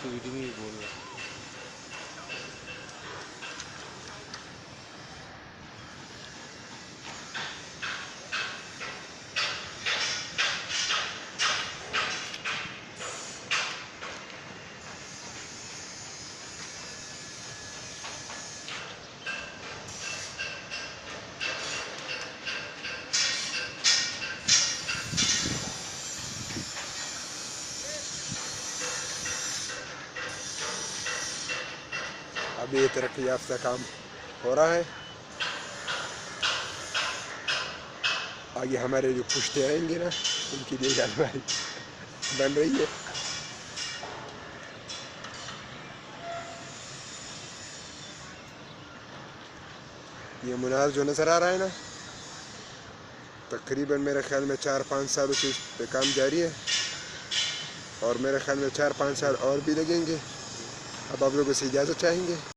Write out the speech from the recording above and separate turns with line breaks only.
उसकी वीडियो में ही बोल रहा है।
अभी ये तरक्की याफ्ता काम हो रहा है। आगे हमारे जो पुश्ते आएंगे ना, उनके लिए अलमारी बन रही है। ये मुनार जो नज़र आ रहा है ना, तकरीबन मेरे ख्याल में 4-5 सालों से इस पे काम जारी है, और मेरे ख्याल में 4-5 साल और भी लगेंगे। अब आप लोगों से इजाज़त चाहेंगे।